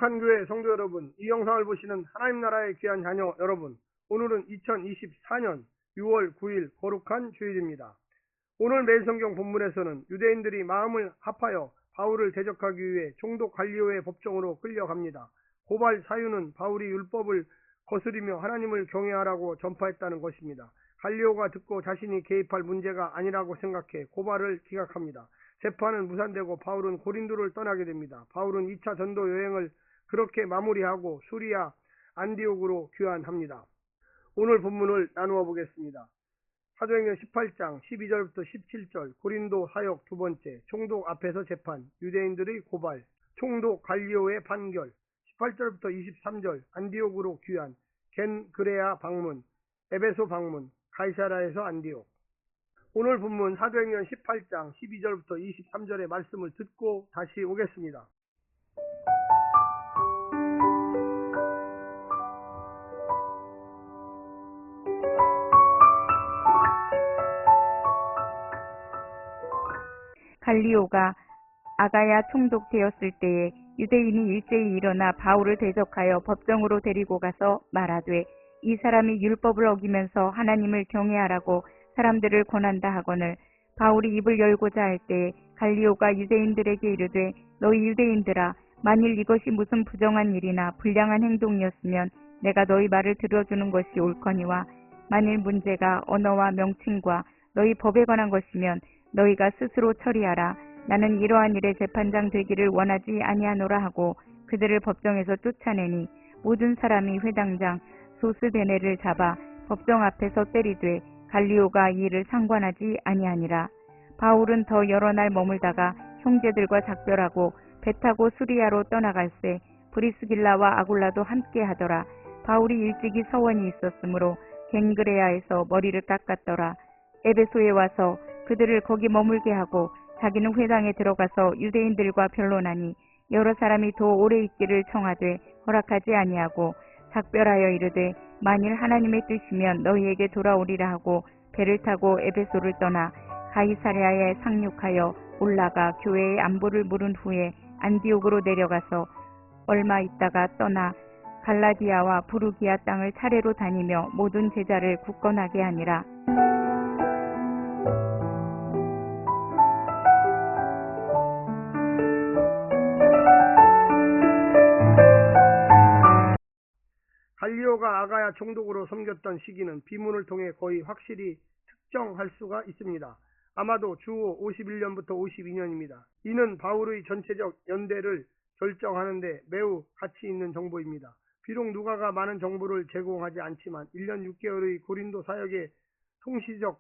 거룩한 교회 성도 여러분, 이 영상을 보시는 하나님 나라의 귀한 자녀 여러분, 오늘은 2024년 6월 9일 거룩한 주일입니다. 오늘 매일성경 본문에서는 유대인들이 마음을 합하여 바울을 대적하기 위해 총독 갈리오의 법정으로 끌려갑니다. 고발 사유는 바울이 율법을 거스리며 하나님을 경외하라고 전파했다는 것입니다. 갈리오가 듣고 자신이 개입할 문제가 아니라고 생각해 고발을 기각합니다. 재판은 무산되고 바울은 고린도를 떠나게 됩니다. 바울은 2차 전도 여행을 그렇게 마무리하고 수리아 안디옥으로 귀환합니다. 오늘 본문을 나누어 보겠습니다. 사도행전 18장 12절부터 17절, 고린도 사역 두 번째, 총독 앞에서 재판, 유대인들의 고발, 총독 갈리오의 판결, 18절부터 23절, 안디옥으로 귀환, 겐그레아 방문, 에베소 방문, 가이사라에서 안디옥. 오늘 본문 사도행전 18장 12절부터 23절의 말씀을 듣고 다시 오겠습니다. 갈리오가 아가야 총독 되었을 때에 유대인이 일제히 일어나 바울을 대적하여 법정으로 데리고 가서 말하되 이 사람이 율법을 어기면서 하나님을 경외하라고 사람들을 권한다 하거늘, 바울이 입을 열고자 할 때에 갈리오가 유대인들에게 이르되 너희 유대인들아, 만일 이것이 무슨 부정한 일이나 불량한 행동이었으면 내가 너희 말을 들어주는 것이 옳거니와, 만일 문제가 언어와 명칭과 너희 법에 관한 것이면 너희가 스스로 처리하라. 나는 이러한 일에 재판장 되기를 원하지 아니하노라 하고 그들을 법정에서 쫓아내니, 모든 사람이 회당장 소스데네를 잡아 법정 앞에서 때리되 갈리오가 이 일을 상관하지 아니하니라. 바울은 더 여러 날 머물다가 형제들과 작별하고 배 타고 수리아로 떠나갈새 브리스길라와 아굴라도 함께 하더라. 바울이 일찍이 서원이 있었으므로 겐그레아에서 머리를 깎았더라. 에베소에 와서 그들을 거기 머물게 하고 자기는 회당에 들어가서 유대인들과 변론하니, 여러 사람이 더 오래 있기를 청하되 허락하지 아니하고 작별하여 이르되 만일 하나님의 뜻이면 너희에게 돌아오리라 하고 배를 타고 에베소를 떠나 가이사랴에 상륙하여 올라가 교회의 안보를 물은 후에 안디옥으로 내려가서 얼마 있다가 떠나 갈라디아와 부르기아 땅을 차례로 다니며 모든 제자를 굳건하게 하니라. 갈리오가 아가야 총독으로 섬겼던 시기는 비문을 통해 거의 확실히 특정할 수가 있습니다. 아마도 주후 51년부터 52년입니다. 이는 바울의 전체적 연대를 결정하는데 매우 가치 있는 정보입니다. 비록 누가가 많은 정보를 제공하지 않지만 1년 6개월의 고린도 사역의 통시적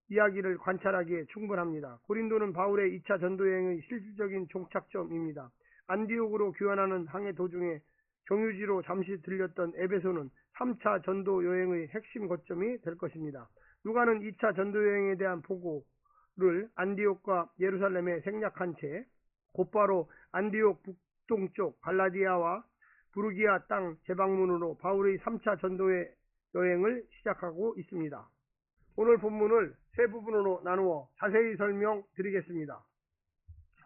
이야기를 관찰하기에 충분합니다. 고린도는 바울의 2차 전도여행의 실질적인 종착점입니다. 안디옥으로 귀환하는 항해 도중에 경유지로 잠시 들렸던 에베소는 3차 전도 여행의 핵심 거점이 될 것입니다. 누가는 2차 전도 여행에 대한 보고를 안디옥과 예루살렘에 생략한 채 곧바로 안디옥 북동쪽 갈라디아와 부르기아 땅 재방문으로 바울의 3차 전도의 여행을 시작하고 있습니다. 오늘 본문을 세 부분으로 나누어 자세히 설명드리겠습니다.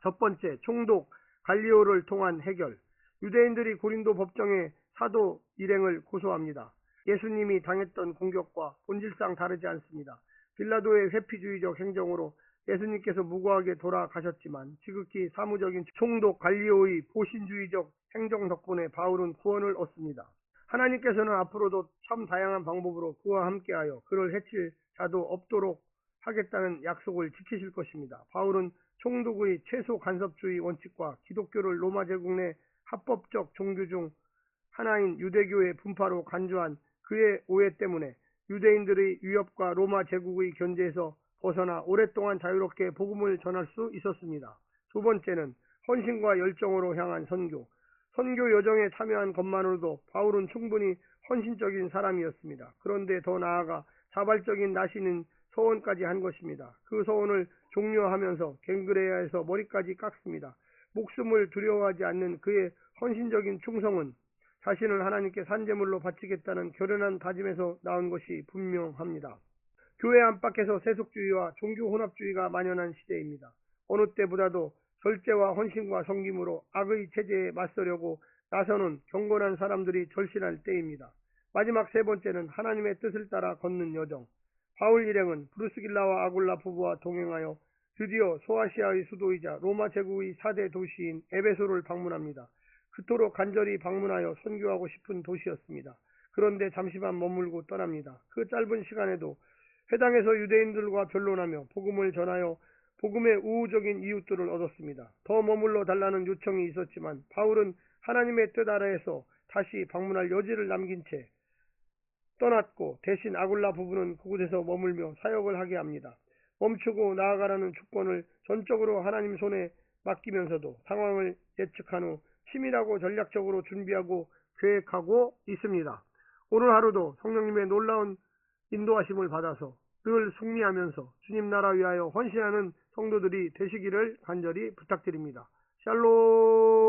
첫 번째, 총독 갈리오를 통한 해결. 유대인들이 고린도 법정에 사도 일행을 고소합니다. 예수님이 당했던 공격과 본질상 다르지 않습니다. 빌라도의 회피주의적 행정으로 예수님께서 무고하게 돌아가셨지만 지극히 사무적인 총독 갈리오의 보신주의적 행정 덕분에 바울은 구원을 얻습니다. 하나님께서는 앞으로도 참 다양한 방법으로 그와 함께하여 그를 해칠 자도 없도록 하겠다는 약속을 지키실 것입니다. 바울은 총독의 최소 간섭주의 원칙과 기독교를 로마 제국 내 합법적 종교 중 하나인 유대교의 분파로 간주한 그의 오해 때문에 유대인들의 위협과 로마 제국의 견제에서 벗어나 오랫동안 자유롭게 복음을 전할 수 있었습니다. 두 번째는 헌신과 열정으로 향한 선교. 선교 여정에 참여한 것만으로도 바울은 충분히 헌신적인 사람이었습니다. 그런데 더 나아가 자발적인 나시는 서원까지 한 것입니다. 그 서원을 종료하면서 겐그레아에서 머리까지 깎습니다. 목숨을 두려워하지 않는 그의 헌신적인 충성은 자신을 하나님께 산제물로 바치겠다는 결연한 다짐에서 나온 것이 분명합니다. 교회 안팎에서 세속주의와 종교혼합주의가 만연한 시대입니다. 어느 때보다도 절제와 헌신과 섬김으로 악의 체제에 맞서려고 나서는 경건한 사람들이 절실할 때입니다. 마지막 세 번째는 하나님의 뜻을 따라 걷는 여정. 바울 일행은 브루스길라와 아굴라 부부와 동행하여 드디어 소아시아의 수도이자 로마 제국의 4대 도시인 에베소를 방문합니다. 그토록 간절히 방문하여 선교하고 싶은 도시였습니다. 그런데 잠시만 머물고 떠납니다. 그 짧은 시간에도 회당에서 유대인들과 변론하며 복음을 전하여 복음의 우호적인 이웃들을 얻었습니다. 더 머물러 달라는 요청이 있었지만 바울은 하나님의 뜻 아래에서 다시 방문할 여지를 남긴 채 떠났고 대신 아굴라 부부는 그곳에서 머물며 사역을 하게 합니다. 멈추고 나아가라는 주권을 전적으로 하나님 손에 맡기면서도 상황을 예측한 후 치밀하고 전략적으로 준비하고 계획하고 있습니다. 오늘 하루도 성령님의 놀라운 인도하심을 받아서 늘 승리하면서 주님 나라 위하여 헌신하는 성도들이 되시기를 간절히 부탁드립니다. 샬롬.